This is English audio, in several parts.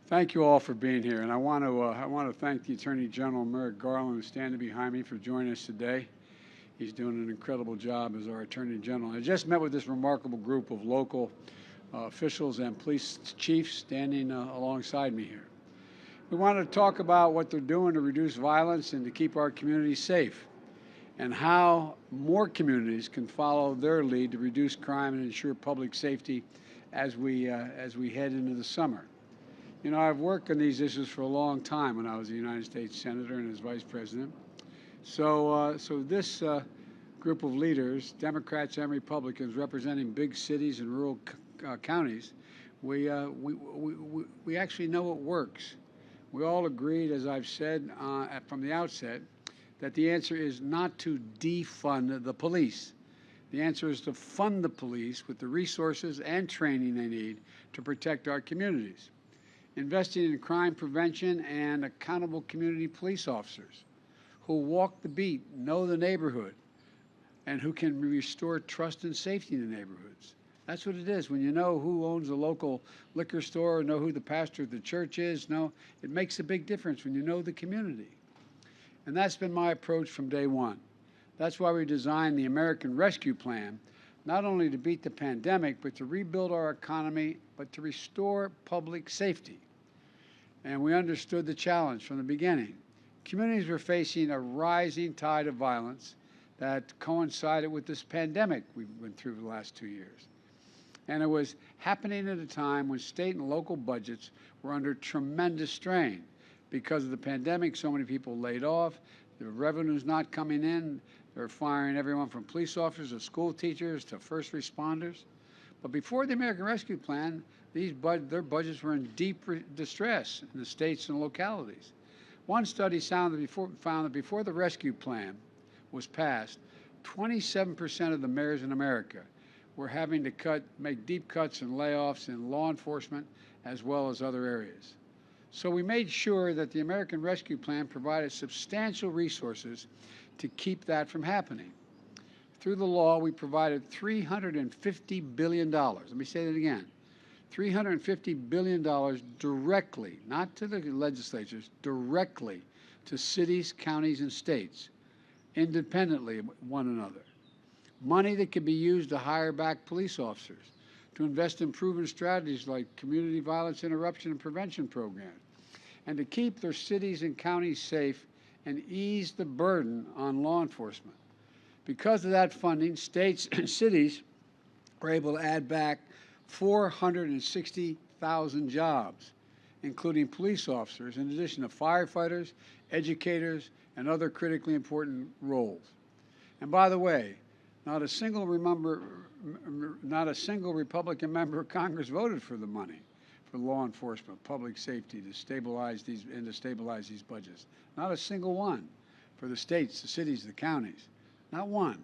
Thank you all for being here, and I want to thank the Attorney General Merrick Garland, who's standing behind me, for joining us today. He's doing an incredible job as our Attorney General. I just met with this remarkable group of local officials and police chiefs standing alongside me here. We wanted to talk about what they're doing to reduce violence and to keep our communities safe, and how more communities can follow their lead to reduce crime and ensure public safety as we head into the summer. You know, I've worked on these issues for a long time when I was a United States Senator and as Vice President. So this group of leaders, Democrats and Republicans representing big cities and rural counties, we actually know it works. We all agreed, as I've said from the outset, that the answer is not to defund the police. The answer is to fund the police with the resources and training they need to protect our communities. Investing in crime prevention and accountable community police officers who walk the beat, know the neighborhood, and who can restore trust and safety in the neighborhoods. That's what it is. When you know who owns the local liquor store, or know who the pastor of the church is, it makes a big difference when you know the community. And that's been my approach from day one. That's why we designed the American Rescue Plan, not only to beat the pandemic, but to rebuild our economy, but to restore public safety. And we understood the challenge from the beginning. Communities were facing a rising tide of violence that coincided with this pandemic we went through the last 2 years. And it was happening at a time when state and local budgets were under tremendous strain. Because of the pandemic, so many people laid off, the revenue's not coming in, they're firing everyone from police officers to school teachers to first responders. But before the American Rescue Plan, their budgets were in deep distress in the states and localities. One study found that before the rescue plan was passed, 27% of the mayors in America were having to make deep cuts and layoffs in law enforcement as well as other areas. So we made sure that the American Rescue Plan provided substantial resources to keep that from happening. Through the law, we provided $350 billion. Let me say that again. $350 billion directly, not to the legislatures, directly to cities, counties, and states, independently of one another. Money that could be used to hire back police officers, to invest in proven strategies like community violence interruption and prevention programs, and to keep their cities and counties safe and ease the burden on law enforcement. Because of that funding, states and cities were able to add back 460,000 jobs, including police officers, in addition to firefighters, educators, and other critically important roles. And by the way, not a single Republican member of Congress voted for the money for law enforcement, public safety, to stabilize these budgets. Not a single one for the states, the cities, the counties. Not one.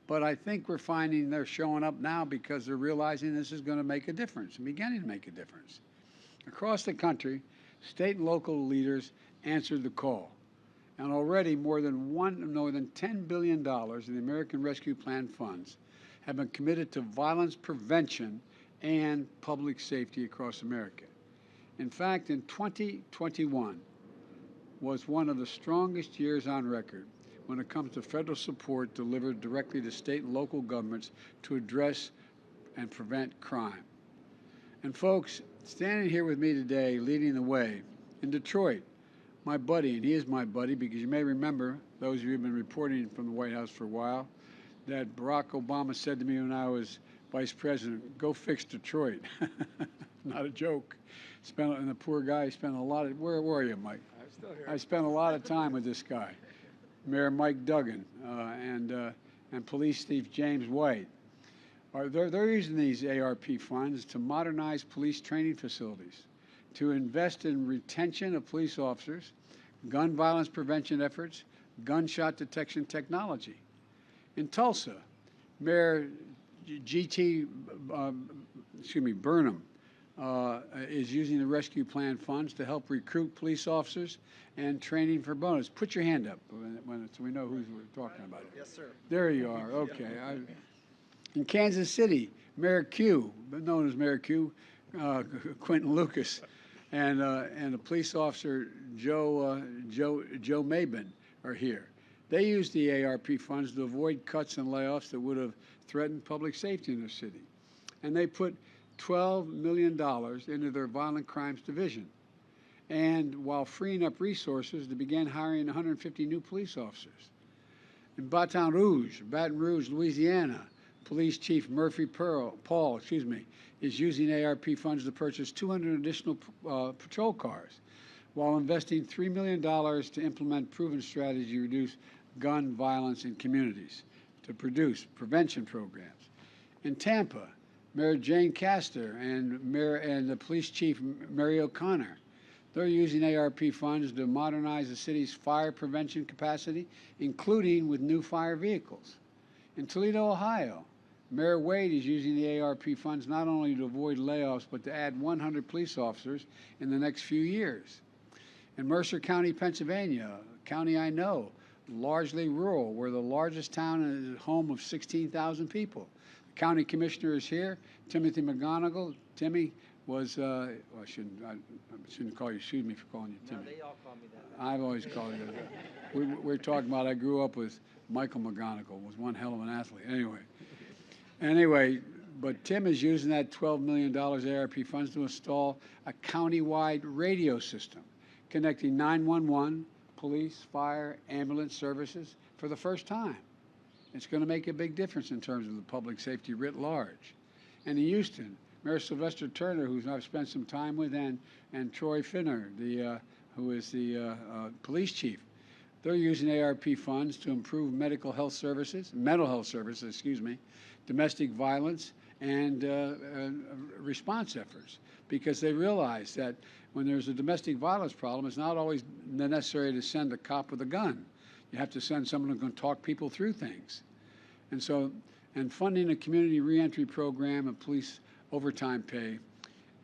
But I think we're finding they're showing up now because they're realizing this is going to make a difference and beginning to make a difference. Across the country, state and local leaders answered the call. And already more than $10 billion in the American Rescue Plan funds have been committed to violence prevention and public safety across America. In fact, in 2021 was one of the strongest years on record when it comes to federal support delivered directly to state and local governments to address and prevent crime. And folks, standing here with me today, leading the way, in Detroit, my buddy, and he is my buddy because you may remember, those of you who have been reporting from the White House for a while, that Barack Obama said to me when I was Vice President, go fix Detroit. Not a joke. And the poor guy spent a lot of, where were you, Mike? I'm still here. I spent a lot of time with this guy, Mayor Mike Duggan, and Police Chief James White. They're using these ARP funds to modernize police training facilities, to invest in retention of police officers, gun violence prevention efforts, gunshot detection technology. In Tulsa, Mayor Burnham is using the Rescue Plan funds to help recruit police officers and training for bonus. Put your hand up so we know who we're talking about. Yes, sir. There you are. Okay. In Kansas City, Mayor Q, known as Mayor Q, Quentin Lucas, and the police officer Joe Mabin are here. They use the ARP funds to avoid cuts and layoffs that would have threatened public safety in their city. And they put $12 million into their violent crimes division. And while freeing up resources, they began hiring 150 new police officers. In Baton Rouge, Louisiana, Police Chief Murphy Paul is using ARP funds to purchase 200 additional patrol cars, while investing $3 million to implement proven strategies to reduce gun violence in communities, to produce prevention programs. In Tampa, Mayor Jane Castor and the Police Chief Mary O'Connor, they're using ARP funds to modernize the city's fire prevention capacity, including with new fire vehicles. In Toledo, Ohio, Mayor Wade is using the ARP funds not only to avoid layoffs, but to add 100 police officers in the next few years. In Mercer County, Pennsylvania, a county I know, largely rural, we're the largest town is home of 16,000 people. The county commissioner is here, Timothy McGonigal. Timmy was, I shouldn't call you, excuse me for calling you Timmy. No, they all call me that. I've always called you that. We're talking about, I grew up with Michael McGonigal, was one hell of an athlete. Anyway, but Tim is using that $12 million ARP funds to install a county-wide radio system connecting 911, police, fire, ambulance services for the first time. It's going to make a big difference in terms of the public safety writ large. And in Houston, Mayor Sylvester Turner, who I've spent some time with, and Troy Finner, who is the police chief, they're using ARP funds to improve mental health services, domestic violence, and response efforts, because they realize that when there's a domestic violence problem, it's not always necessary to send a cop with a gun. You have to send someone who can talk people through things. And funding a community reentry program and police overtime pay,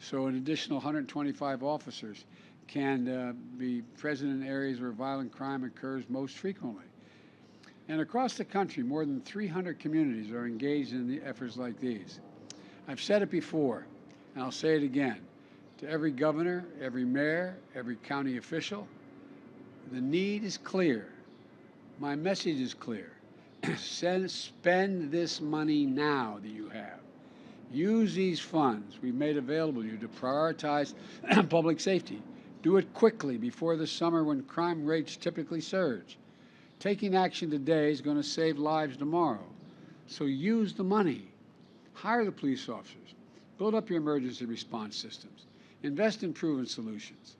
so an additional 125 officers can be present in areas where violent crime occurs most frequently. And across the country, more than 300 communities are engaged in the efforts like these. I've said it before, and I'll say it again, to every governor, every mayor, every county official, the need is clear. My message is clear. Spend this money now that you have. Use these funds we've made available to you to prioritize public safety. Do it quickly before the summer when crime rates typically surge. Taking action today is going to save lives tomorrow. So use the money. Hire the police officers. Build up your emergency response systems. Invest in proven solutions.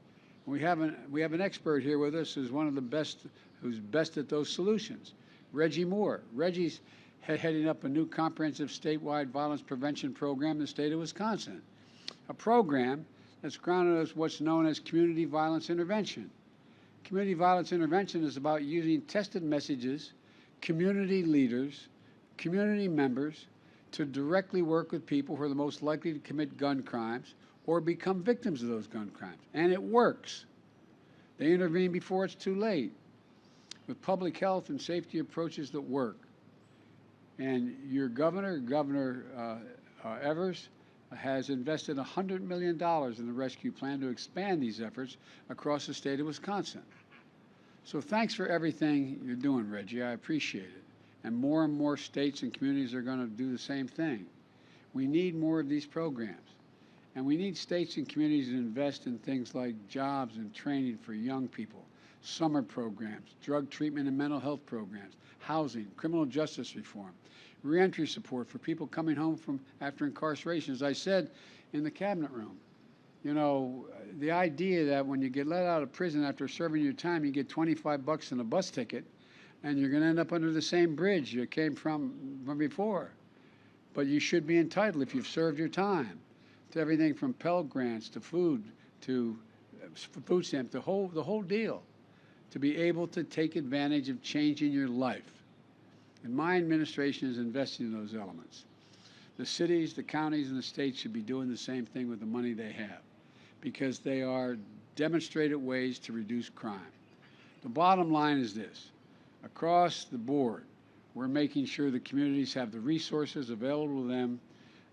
We have an expert here with us who's one of the best, who's best at those solutions. Reggie Moore. Reggie's heading up a new comprehensive statewide violence prevention program in the state of Wisconsin, a program that's grounded as what's known as community violence intervention. Community violence intervention is about using tested messages, community leaders, community members to directly work with people who are the most likely to commit gun crimes or become victims of those gun crimes. And it works. They intervene before it's too late with public health and safety approaches that work. And your Governor Evers, has invested $100 million in the rescue plan to expand these efforts across the state of Wisconsin. So thanks for everything you're doing, Reggie. I appreciate it. And more states and communities are going to do the same thing. We need more of these programs. And we need states and communities to invest in things like jobs and training for young people, summer programs, drug treatment and mental health programs, housing, criminal justice reform, reentry support for people coming home from after incarceration. As I said in the cabinet room, you know, the idea that when you get let out of prison after serving your time, you get 25 bucks and a bus ticket, and you're going to end up under the same bridge you came from before. But you should be entitled, if you've served your time, to everything from Pell Grants to food stamps, the whole deal, to be able to take advantage of changing your life. And my administration is investing in those elements. The cities, the counties, and the states should be doing the same thing with the money they have, because they are demonstrated ways to reduce crime. The bottom line is this. Across the board, we're making sure the communities have the resources available to them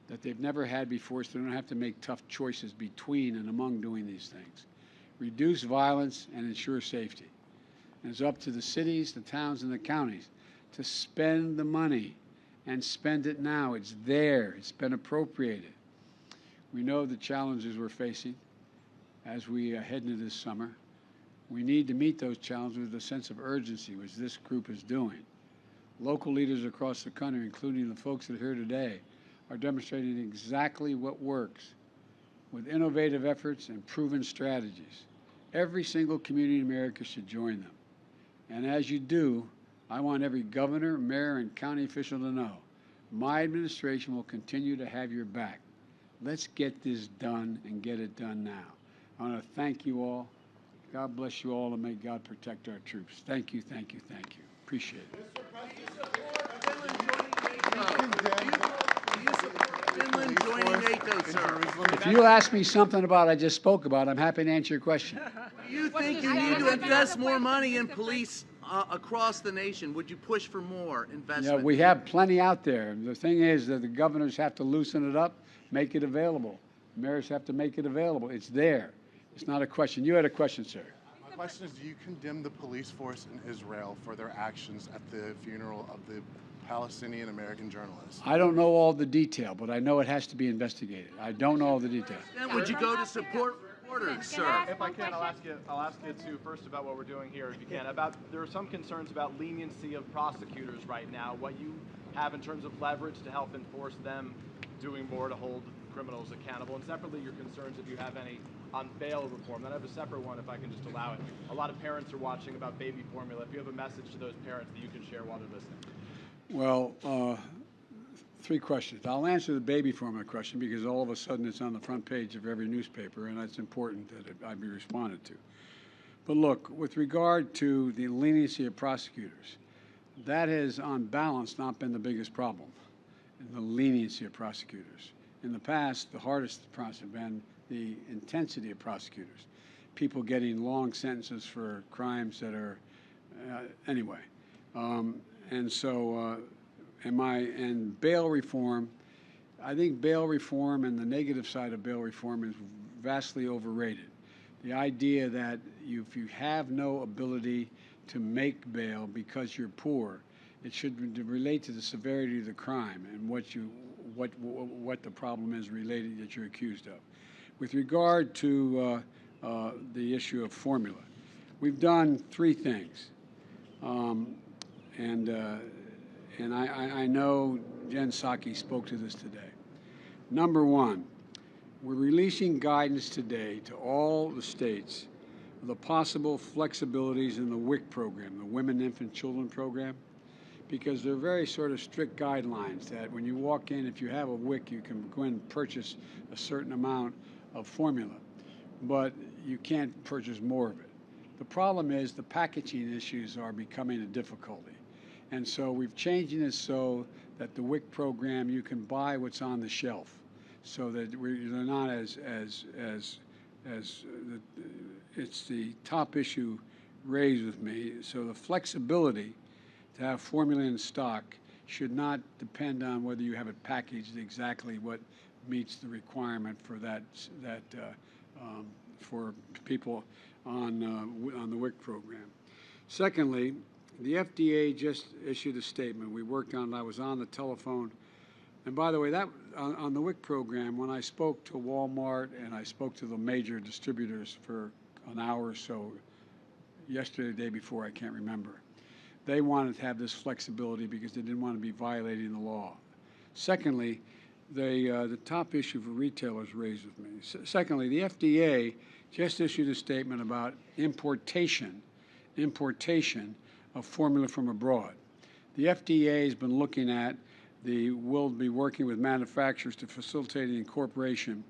that they've never had before, so they don't have to make tough choices between and among doing these things. Reduce violence and ensure safety. And it's up to the cities, the towns, and the counties to spend the money and spend it now. It's there. It's been appropriated. We know the challenges we're facing as we head into this summer. We need to meet those challenges with a sense of urgency, which this group is doing. Local leaders across the country, including the folks that are here today, are demonstrating exactly what works with innovative efforts and proven strategies. Every single community in America should join them. And as you do, I want every governor, mayor, and county official to know my administration will continue to have your back. Let's get this done and get it done now. I want to thank you all. God bless you all, and may God protect our troops. Thank you, thank you, thank you. Appreciate it. Do you support Finland joining NATO, sir? If you ask me something about I just spoke about, I'm happy to answer your question. Do you think you need to invest more money in police across the nation? Would you push for more investment? Yeah, we have plenty out there. The thing is that the governors have to loosen it up, make it available. Mayors have to make it available. It's there. It's not a question. You had a question, sir. My question is, do you condemn the police force in Israel for their actions at the funeral of the Palestinian-American journalist? I don't know all the detail, but I know it has to be investigated. I don't know all the detail. Then would you go to support reporters, sir? If I can, I'll ask you too first about what we're doing here, if you can. There are some concerns about leniency of prosecutors right now. What you have in terms of leverage to help enforce them doing more to hold criminals accountable, and separately your concerns, if you have any, on bail reform. Then I have a separate one, if I can just allow it. A lot of parents are watching about baby formula. If you have a message to those parents that you can share while they're listening. Well, three questions. I'll answer the baby formula question because all of a sudden it's on the front page of every newspaper, and it's important that I be responded to. But look, with regard to the leniency of prosecutors, that has, on balance, not been the biggest problem in the leniency of prosecutors. In the past, the hardest process has been the intensity of prosecutors, people getting long sentences for crimes that are, anyway. And bail reform, I think bail reform and the negative side of bail reform is vastly overrated. The idea that if you have no ability to make bail because you're poor, it should relate to the severity of the crime and what the problem is related that you're accused of. With regard to the issue of formula, we've done three things, and I know Jen Psaki spoke to this today. Number one, we're releasing guidance today to all the states of the possible flexibilities in the WIC program, the Women, Infant, Children program, because they're very sort of strict guidelines that when you walk in, if you have a WIC, you can go in and purchase a certain amount of formula, but you can't purchase more of it. The problem is the packaging issues are becoming a difficulty. And so we've changing it so that the WIC program, you can buy what's on the shelf, so that they're not it's the top issue raised with me. So the flexibility to have formula in stock should not depend on whether you have it packaged exactly what meets the requirement for for people on the WIC program. Secondly, the FDA just issued a statement. We worked on it. I was on the telephone. And by the way, that on the WIC program, when I spoke to Walmart and I spoke to the major distributors for an hour or so yesterday, the day before, I can't remember, they wanted to have this flexibility because they didn't want to be violating the law. Secondly, the top issue for retailers raised with me. Secondly, the FDA just issued a statement about importation of formula from abroad. The FDA has been looking at will be working with manufacturers to facilitate the incorporation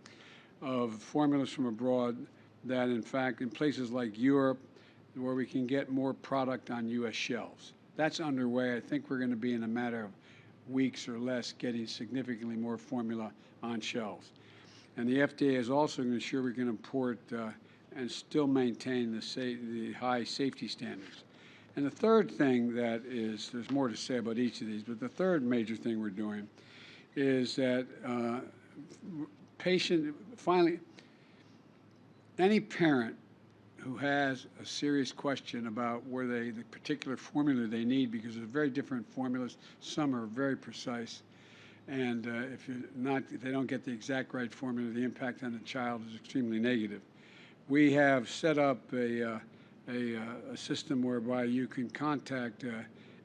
of formulas from abroad that, in fact, in places like Europe, where we can get more product on U.S. shelves. That's underway. I think we're going to be in a matter of weeks or less getting significantly more formula on shelves. And the FDA is also going to ensure we can import and still maintain the high safety standards. And the third thing that is, there's more to say about each of these, but the third major thing we're doing is that finally, any parent who has a serious question about the particular formula they need, because there's very different formulas, some are very precise, and if they don't get the exact right formula, the impact on the child is extremely negative. We have set up a system whereby you can contact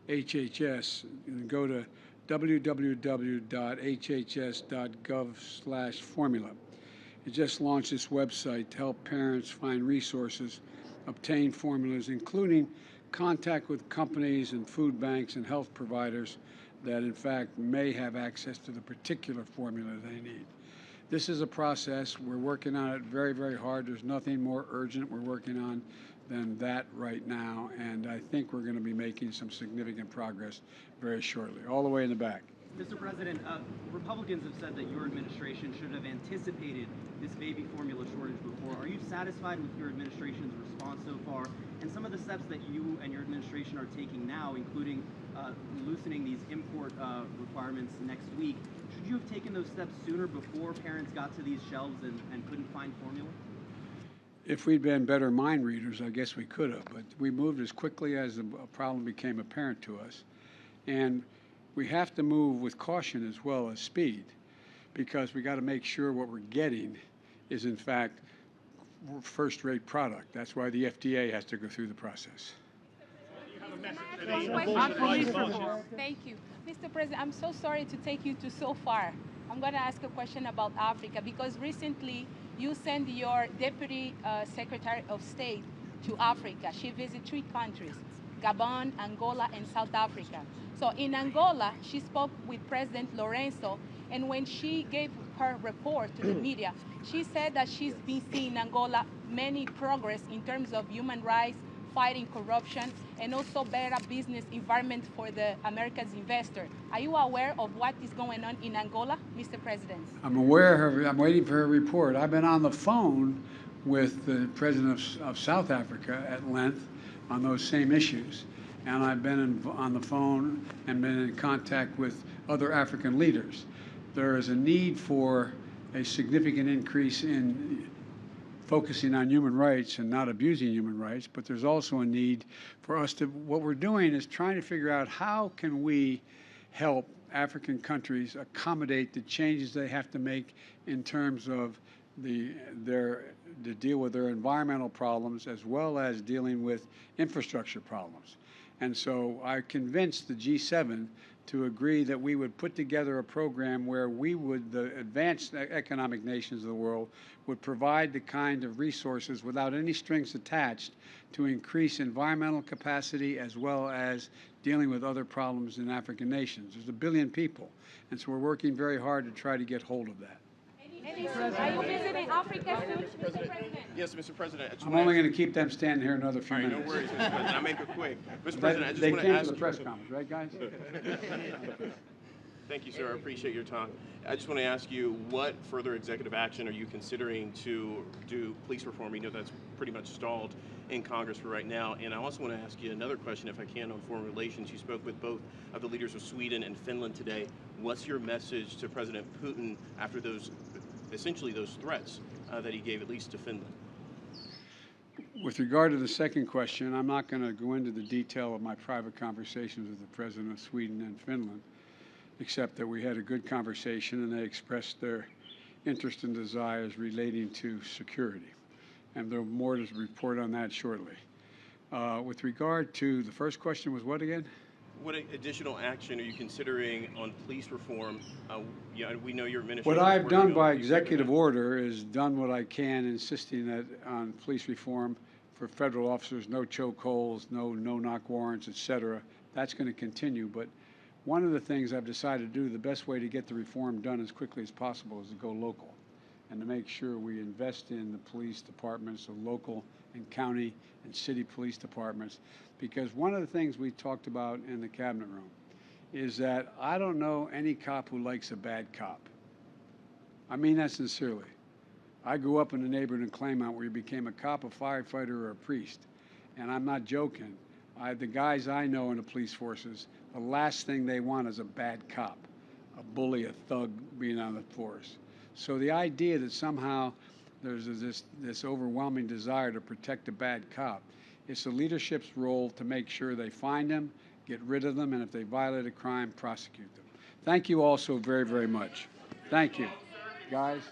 HHS and go to www.hhs.gov/formula. It just launched this website to help parents find resources, obtain formulas, including contact with companies and food banks and health providers that in fact may have access to the particular formula they need. This is a process. We're working on it very, very hard. There's nothing more urgent we're working on than that right now, and I think we're going to be making some significant progress very shortly, all the way in the back. Mr. President, Republicans have said that your administration should have anticipated this baby formula shortage before. Are you satisfied with your administration's response so far and some of the steps that you and your administration are taking now, including loosening these import requirements next week? Should you have taken those steps sooner before parents got to these shelves and couldn't find formula? If we'd been better mind readers, I guess we could have, but we moved as quickly as the problem became apparent to us. And we have to move with caution as well as speed, because we got to make sure what we're getting is in fact first-rate product. That's why the FDA has to go through the process. Thank you. Mr. President, I'm so sorry to take you to so far. I'm going to ask a question about Africa, because recently you sent your Deputy Secretary of State to Africa. She visited 3 countries, Gabon, Angola, and South Africa. So in Angola, she spoke with President Lorenzo, and when she gave her report to the media, she said that she's been seeing in Angola many progress in terms of human rights, fighting corruption, and also better business environment for the America's investor. Are you aware of what is going on in Angola, Mr. President? I'm aware of her. I'm waiting for her report. I've been on the phone with the president of South Africa at length on those same issues. And I've been on the phone and been in contact with other African leaders. There is a need for a significant increase in focusing on human rights and not abusing human rights, but there's also a need for us to, what we're doing is trying to figure out how can we help African countries accommodate the changes they have to make in terms of to deal with their environmental problems as well as dealing with infrastructure problems. And so I convinced the G7 to agree that we would put together a program where the advanced economic nations of the world would provide the kind of resources without any strings attached to increase environmental capacity as well as dealing with other problems in African nations. There's 1 billion people, and so we're working very hard to try to get hold of that. Are you visiting Africa soon, Mr. President? Yes, Mr. President. I'm only going to keep them standing here another few All right, minutes. no worries, Mr. President. I'll make it quick. Mr. President, I just They want to came ask for the press conference, right, guys? Thank you, sir. I appreciate your time. I just want to ask you, what further executive action are you considering to do police reform? You know that's pretty much stalled in Congress for right now. And I also want to ask you another question, if I can, on foreign relations. You spoke with both of the leaders of Sweden and Finland today. What's your message to President Putin after essentially those threats that he gave, at least to Finland? With regard to the second question, I'm not going to go into the detail of my private conversations with the President of Sweden and Finland, except that we had a good conversation and they expressed their interest and desires relating to security. And there'll be more to report on that shortly. With regard to the first question was what again? What additional action are you considering on police reform? We know your administration. What I've done by executive order is done what I can, insisting that on police reform for federal officers, no chokeholds, no knock warrants, et cetera. That's going to continue. But one of the things I've decided to do, the best way to get the reform done as quickly as possible is to go local and to make sure we invest in the police departments, the local and county and city police departments. Because one of the things we talked about in the cabinet room is that I don't know any cop who likes a bad cop. I mean that sincerely. I grew up in a neighborhood in Claymont where you became a cop, a firefighter, or a priest. And I'm not joking. The guys I know in the police forces, the last thing they want is a bad cop. A bully, a thug being on the force. So the idea that somehow there's this overwhelming desire to protect a bad cop, it's the leadership's role to make sure they find them, get rid of them, and if they violate a crime, prosecute them. Thank you all so very, very much. Thank you, guys.